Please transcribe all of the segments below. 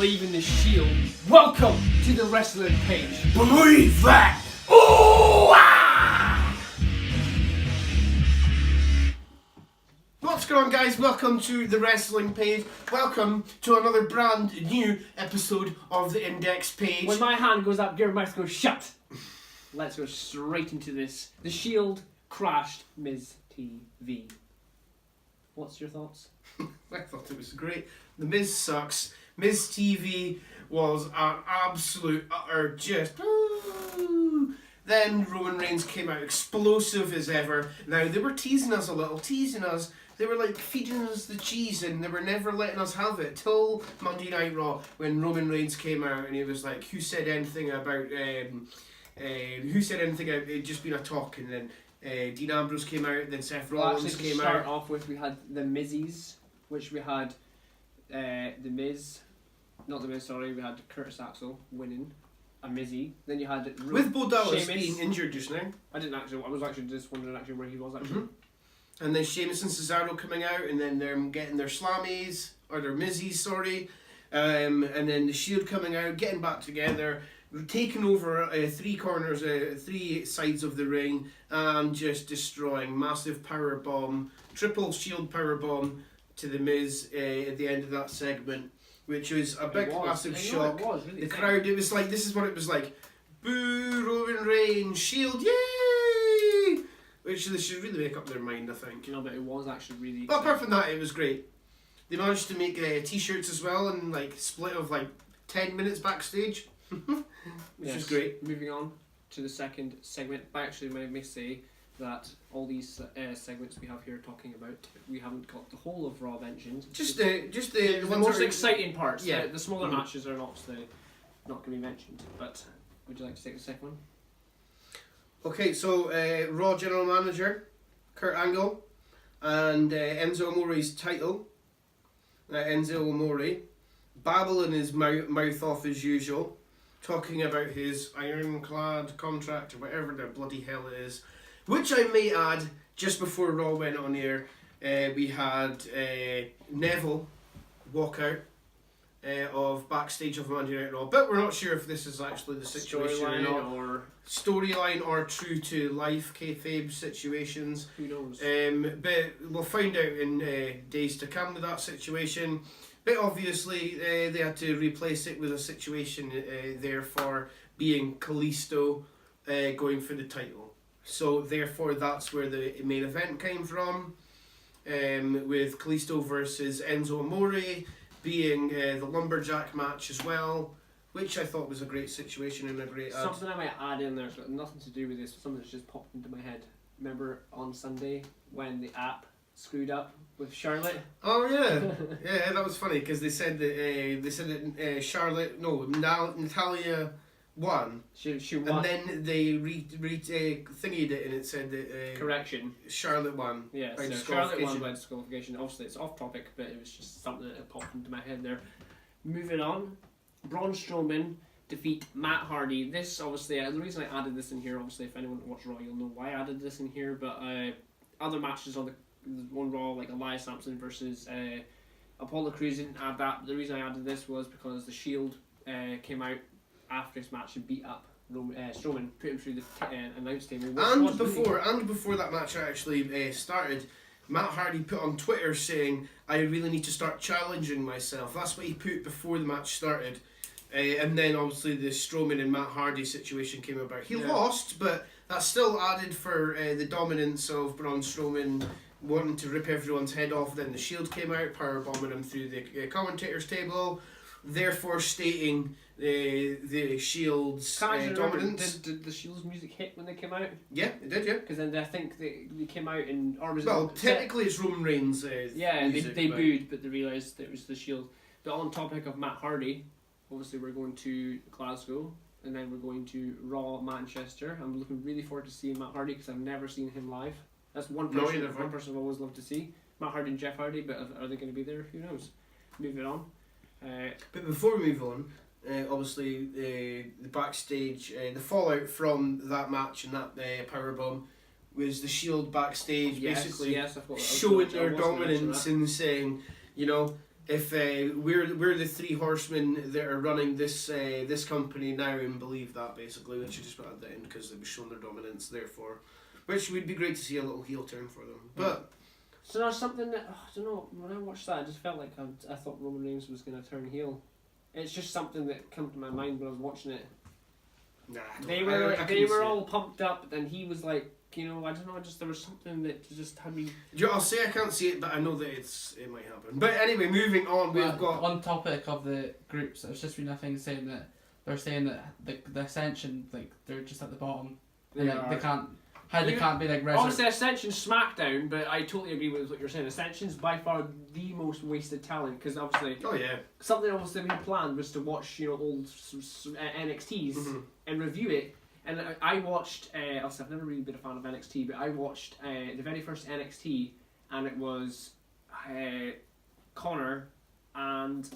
believe in the Shield, welcome to the Wrestling Page. Believe that! Ooh! Ah! What's going on, guys? Welcome to the Wrestling Page. Welcome to another brand new episode of the Index Page. When my hand goes up, your mouth goes shut. Let's go straight into this. The Shield crashed Miz TV. What's your thoughts? I thought it was great. The Miz sucks. Miz TV was an absolute utter just. Ooh. Then Roman Reigns came out explosive as ever. Now they were teasing us a little, They were like feeding us the cheese, and they were never letting us have it till Monday Night Raw when Roman Reigns came out and he was like, "Who said anything about it just being a talk?" And then Dean Ambrose came out, then Seth Rollins came out. To start off with, we had the Mizzies, which we had the Miz, not the Miz, sorry, we had Curtis Axel winning a Mizzy. Then you had with Bo Dallas Sheamus being injured just now. I was actually just wondering where he was actually. Mm-hmm. And then Sheamus and Cesaro coming out, and then they're getting their slammies, or their Mizzies, sorry. And then the Shield coming out, getting back together, taking over three sides of the ring, and just destroying. Massive power bomb, triple Shield power bomb to the Miz at the end of that segment, which was a big, massive shock. It was really the crowd, it was like, this is what it was like. Boo, Roman Reigns, Shield, yay! Which they should really make up their mind, I think. You know, but it was actually really. But apart from that, it was great. They managed to make t-shirts as well, and like split of like 10 minutes backstage, which was great. Moving on to the second segment. I actually may say that all these segments we have here talking about, we haven't got the whole of Raw mentioned. Just the ones most that are exciting parts. Yeah. The smaller matches are not going to be mentioned. But would you like to take the second one? Okay, so Raw General Manager Kurt Angle and Enzo Amore's title. Enzo Amore babbling his mouth off as usual, talking about his ironclad contract or whatever the bloody hell it is. Which I may add, just before Raw went on air, we had Neville walk out of backstage of Monday Night Raw, but we're not sure if this is actually the situation or not. Storyline or true to life kayfabe situations. Who knows? But we'll find out in days to come with that situation. But obviously they had to replace it with a situation therefore being Kalisto going for the title. So therefore that's where the main event came from, with Kalisto versus Enzo Amore being the lumberjack match as well, which I thought was a great situation and a great ad. Something I might add in there, it's got nothing to do with this, something that's just popped into my head. Remember on Sunday when the app screwed up with Charlotte? Oh yeah, yeah, that was funny because they said that Charlotte, Natalia won. She won. And then they thingied it and it said that correction. Charlotte won. Yeah, by so Charlotte won by disqualification. Obviously, it's off topic, but it was just something that popped into my head there. Moving on, Braun Strowman defeat Matt Hardy. This obviously, the reason I added this in here, obviously, if anyone watched Raw, you'll know why I added this in here. But other matches on Raw, like Elias Sampson versus Apollo Crews, didn't add that. The reason I added this was because the Shield came out after his match and beat up Strowman, put him through the announce table. And before that match actually started, Matt Hardy put on Twitter saying, "I really need to start challenging myself." That's what he put before the match started. And then obviously the Strowman and Matt Hardy situation came about. He lost, but that still added for the dominance of Braun Strowman wanting to rip everyone's head off. Then the Shield came out, powerbombing him through the commentator's table, therefore stating the Shield's dominance. Did the Shield's music hit when they came out? Yeah, it did, yeah. Because then I think they came out in... technically it's Roman Reigns' music, they booed, but they realised that it was the Shield. But on topic of Matt Hardy, obviously we're going to Glasgow, and then we're going to Raw Manchester. I'm looking really forward to seeing Matt Hardy because I've never seen him live. That's one person I've always loved to see. Matt Hardy and Jeff Hardy, but are they going to be there? Who knows? Moving on. But before we move on, obviously the backstage, the fallout from that match and that powerbomb was the Shield backstage basically showing their dominance and saying, you know, if we're the three horsemen that are running this this company now and believe that, basically, we should just put that in because they've shown their dominance, therefore, which would be great to see a little heel turn for them. But so there's something that I don't know. When I watched that, I just felt like I thought Roman Reigns was going to turn heel. It's just something that came to my mind when I was watching it. nah, They were all pumped up, and he was like, you know, I don't know, just there was something that just had me. I'll say I can't see it, but I know that it might happen. But anyway, moving on, we've got on topic of the groups. It's just been a thing saying that they're saying that the Ascension, like, they're just at the bottom. And, like, they can't. How they can't be like Obviously, Ascension's SmackDown, but I totally agree with what you're saying. Ascension's by far the most wasted talent because obviously, something obviously we had planned was to watch, you know, old NXTs and review it. And I watched. I've never really been a fan of NXT, but I watched the very first NXT, and it was Connor and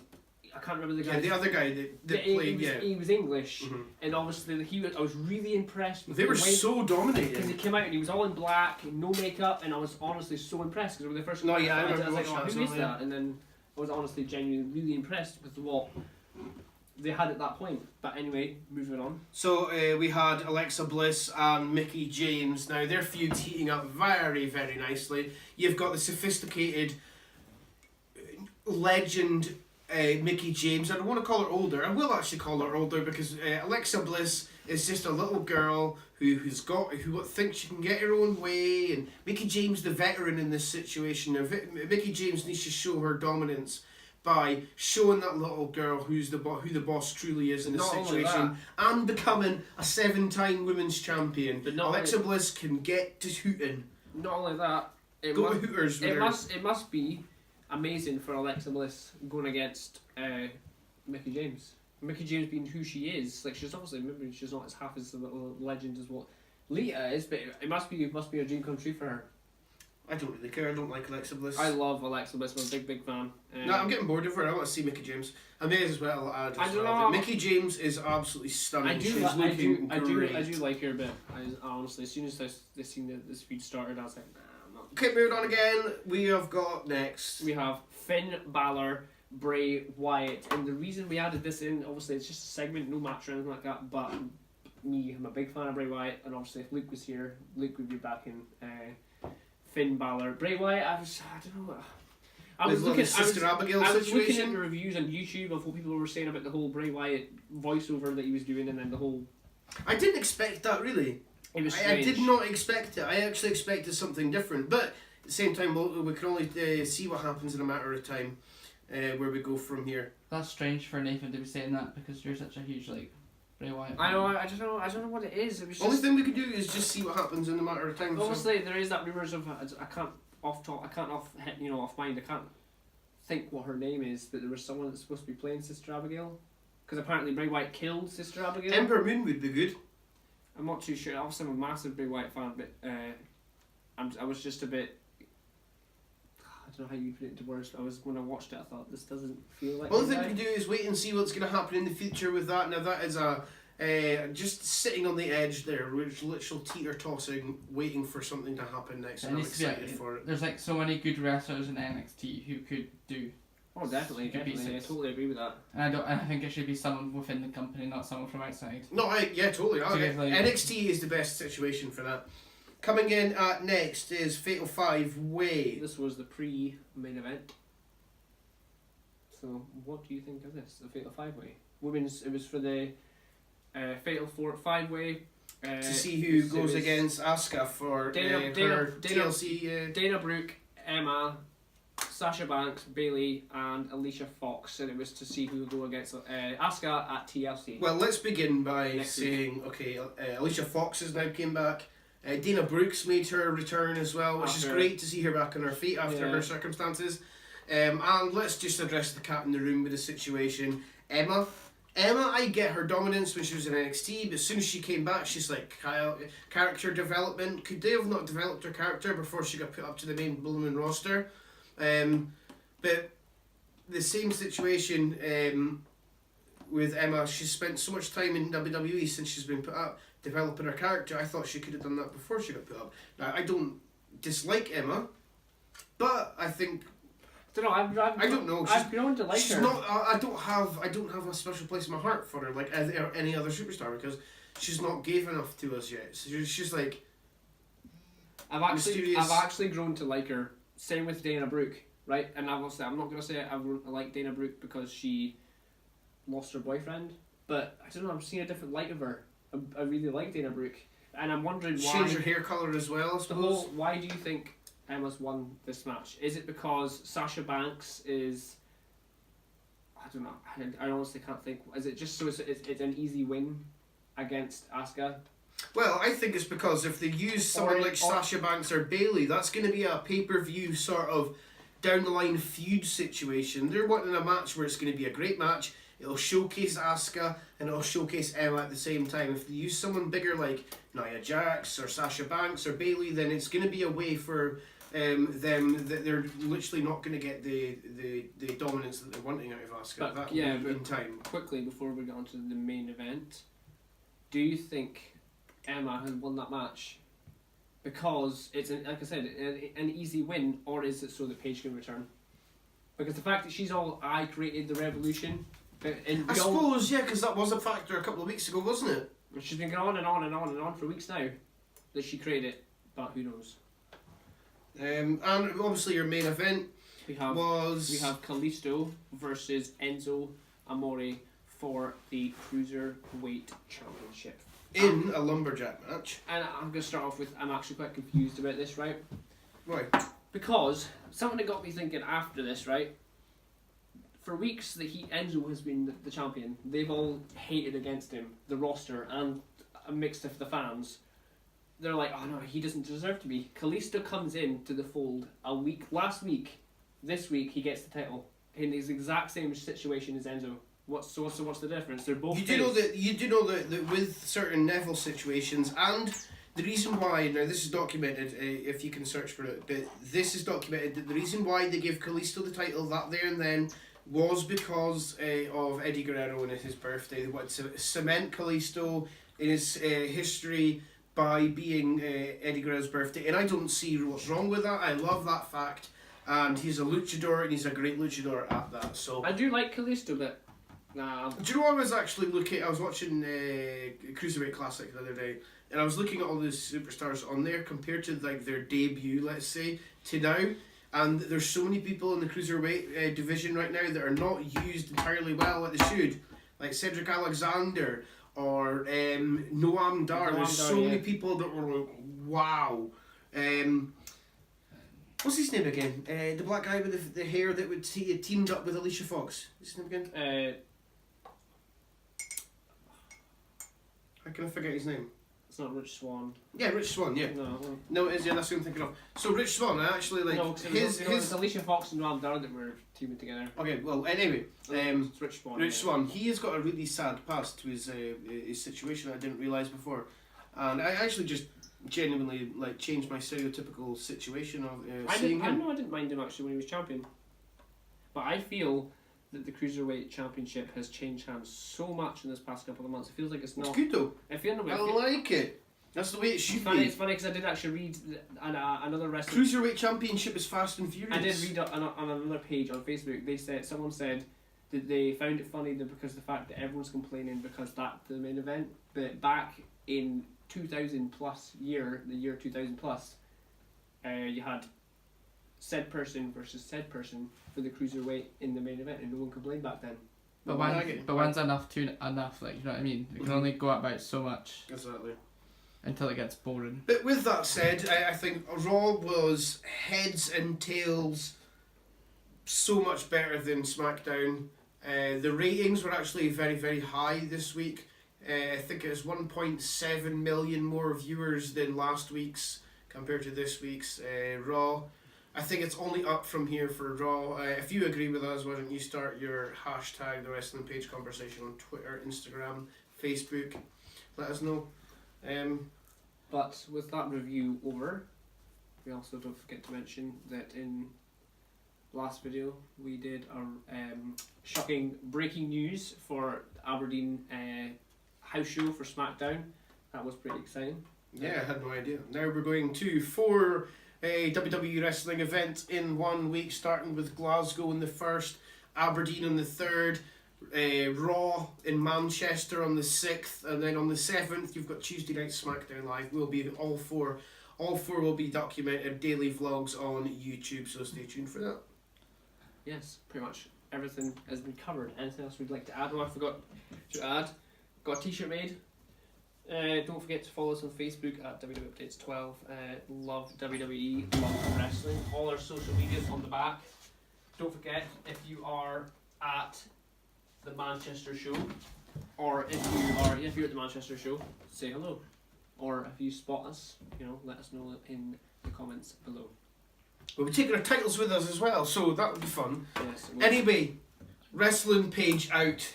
I can't remember the guy. Yeah, the other guy that played. He was English, and obviously I was really impressed with. They were so dominating because he came out and he was all in black, no makeup, and I was honestly so impressed because when the first. No, yeah, I was remember like, watching who is that? And then I was honestly genuinely really impressed with what they had at that point. But anyway, moving on. So we had Alexa Bliss and Mickie James. Now their feud's heating up very, very nicely. You've got the sophisticated legend Mickie James. I don't want to call her older. I will actually call her older because Alexa Bliss is just a little girl who thinks she can get her own way, and Mickie James, the veteran in this situation. Now, Mickie James needs to show her dominance by showing that little girl who the boss truly is in this situation, and becoming a 7-time women's champion. But Alexa Bliss can get to hooting. Not only that, to Hooters. It must be amazing for Alexa Bliss going against Mickie James. Mickie James being who she is, like she's obviously maybe she's not as half as a little legend as what Lita is, but it must be a dream come true for her. I don't really care. I don't like Alexa Bliss. I love Alexa Bliss. I'm a big fan. No, I'm getting bored of her. I want to see Mickie James. I may as well add Mickie James is absolutely stunning. She's looking great. I do like her, but I honestly, as soon as I seen this feud started, I was like, nah, I'm not. Okay, moving on again. We have got next. We have Finn Balor, Bray Wyatt, and the reason we added this in, obviously, it's just a segment, no match or anything like that. But I'm a big fan of Bray Wyatt, and obviously, if Luke was here, Luke would be back in. Finn Balor, Bray Wyatt. I don't know. I was looking at the reviews on YouTube of what people were saying about the whole Bray Wyatt voiceover that he was doing, and then the whole. I didn't expect that really. It was I did not expect it. I actually expected something different, but at the same time, we can only see what happens in a matter of time, where we go from here. That's strange for Nathan to be saying that because you're such a huge Bray Wyatt. I know. I don't know what it is. It was only thing we can do is just see what happens in a matter of time. Obviously, there is that rumours of I can't off mind. I can't think what her name is, but there was someone that's supposed to be playing Sister Abigail, because apparently Bray Wyatt killed Sister Abigail. Ember Moon would be good. I'm not too sure. Obviously, I'm a massive Bray Wyatt fan, but I was just a bit. I don't know how you put it into words. When I watched it, I thought this doesn't feel like. All the thing we can do is wait and see what's going to happen in the future with that. Now that is just sitting on the edge there, which literal teeter tossing, waiting for something to happen next. And I'm excited for it. There's so many good wrestlers in NXT who could do. Oh, definitely. I totally agree with that. And I think it should be someone within the company, not someone from outside. No, totally. NXT is the best situation for that. Coming in at next is Fatal 5-Way. This was the pre-main event. So, what do you think of this? The Fatal 5-Way. Women's. It was for the Fatal 5-Way. To see who goes against Asuka for her TLC. Dana Brooke, Emma, Sasha Banks, Bayley, and Alicia Fox, and it was to see who would go against Asuka at TLC. Well, let's begin by saying, Alicia Fox has now came back. Dana Brooks made her return as well, which is great to see her back on her feet after her circumstances. And let's just address the cat in the room with the situation. Emma, I get her dominance when she was in NXT, but as soon as she came back, she's like, character development. Could they have not developed her character before she got put up to the main blooming roster? But the same situation with Emma. She's spent so much time in WWE since she's been put up, developing her character. I thought she could have done that before she got put up. Now, I don't dislike Emma, but I think don't know. I don't know. I've grown to like She's her. not. I don't have a special place in my heart for her, like any other superstar, because she's not gave enough to us yet. So she's like. I've mysterious. actually grown to like her. Same with Dana Brooke, right? And I'm not gonna say I like Dana Brooke because she lost her boyfriend, but I don't know. I'm seeing a different light of her. I really like Dana Brooke, and I'm wondering why. Change her hair color as well, I suppose. Why do you think Emma's won this match? Is it because Sasha Banks is? I don't know. I honestly can't think. Is it just so it's an easy win against Asuka? Well, I think it's because if they use someone like Sasha Banks or Bayley, that's going to be a pay-per-view sort of down-the-line feud situation. They're wanting a match where it's going to be a great match. It'll showcase Asuka and it'll showcase Emma at the same time. If they use someone bigger like Nia Jax or Sasha Banks or Bayley, then it's going to be a way for them that they're literally not going to get the dominance that they're wanting out of Asuka. But, in time. Quickly, before we get on to the main event, do you think Emma has won that match because it's like I said, an easy win, or is it so that Paige can return? Because the fact that she's all I created the revolution, I suppose because that was a factor a couple of weeks ago, wasn't it? She's been going on and on and on and on for weeks now that she created it, but who knows? And obviously your main event we have Kalisto versus Enzo Amore for the Cruiserweight Championship. In a lumberjack match. And I'm going to start off with, I'm actually quite confused about this, right? Why? Because something that got me thinking after this, right? For weeks that Enzo has been the champion, they've all hated against him, the roster and a mix of the fans. They're like, oh no, he doesn't deserve to be. Kalisto comes in to the fold last week. This week he gets the title in his exact same situation as Enzo. What's the difference? They're both. You do know that with certain Neville situations, and the reason why now this is documented, if you can search for it, but this is documented that the reason why they gave Kalisto the title that there and then was because of Eddie Guerrero and his birthday. They wanted to cement Kalisto in his history by being Eddie Guerrero's birthday, and I don't see what's wrong with that. I love that fact, and he's a luchador, and he's a great luchador at that. So I do like Kalisto, but. Nah. Do you know what I was actually looking? I was watching Cruiserweight Classic the other day, and I was looking at all the superstars on there compared to like their debut, let's say, to now. And there's so many people in the Cruiserweight division right now that are not used entirely well like they should, like Cedric Alexander or Noam Dar. There's so many people that were like, wow. What's his name again? The black guy with the hair that would teamed up with Alicia Fox. What's his name again? How can I forget his name? It's not Rich Swann. Yeah, Rich Swann. Yeah. No, it is. Yeah, that's what I'm thinking of. So Rich Swann, I actually like his Alicia Fox and Noam Dar that were teaming together. Okay, well, anyway, it's Rich Swann. Rich Swann. He has got a really sad past to his situation I didn't realise before, and I actually just genuinely like changed my stereotypical situation of seeing him. I didn't mind him actually when he was champion, but I feel that the Cruiserweight Championship has changed hands so much in this past couple of months. It feels like it's not. It's good though. I like it. That's the way it should be. It's funny because I did actually read another wrestling. Cruiserweight Championship is fast and furious. I did read on another page on Facebook. Someone said that they found it funny that because the fact that everyone's complaining because that's the main event, but back in 2000 plus year, the year 2000 plus, you had said person versus said person for the Cruiserweight in the main event, and no one complained back then. But when's enough, like, you know what I mean? You can only go about so much. Exactly. Until it gets boring. But with that said, I think Raw was heads and tails so much better than SmackDown. The ratings were actually very, very high this week. I think it was 1.7 million more viewers than last week's compared to this week's Raw. I think it's only up from here for Raw. If you agree with us, why don't you start your hashtag #TheWrestlingPage conversation on Twitter, Instagram, Facebook. Let us know. But with that review over, we also don't forget to mention that in last video we did a shocking breaking news for Aberdeen house show for SmackDown. That was pretty exciting. Yeah, I had no idea. Now we're going to 4 a WWE wrestling event in 1 week, starting with Glasgow on the 1st, Aberdeen on the 3rd, Raw in Manchester on the 6th, and then on the 7th you've got Tuesday Night SmackDown Live. Will be all four will be documented daily vlogs on YouTube, so stay tuned for that. Yes, pretty much everything has been covered. Anything else we'd like to add? Oh, I forgot to add. Got a t-shirt made. Don't forget to follow us on Facebook at WWE Updates 12. Love WWE, love wrestling. All our social medias on the back. Don't forget, if you are at the Manchester show, or if you're at the Manchester show, say hello. Or if you spot us, let us know in the comments below. We'll be taking our titles with us as well, so that would be fun. Yes. Anyway, wrestling page out.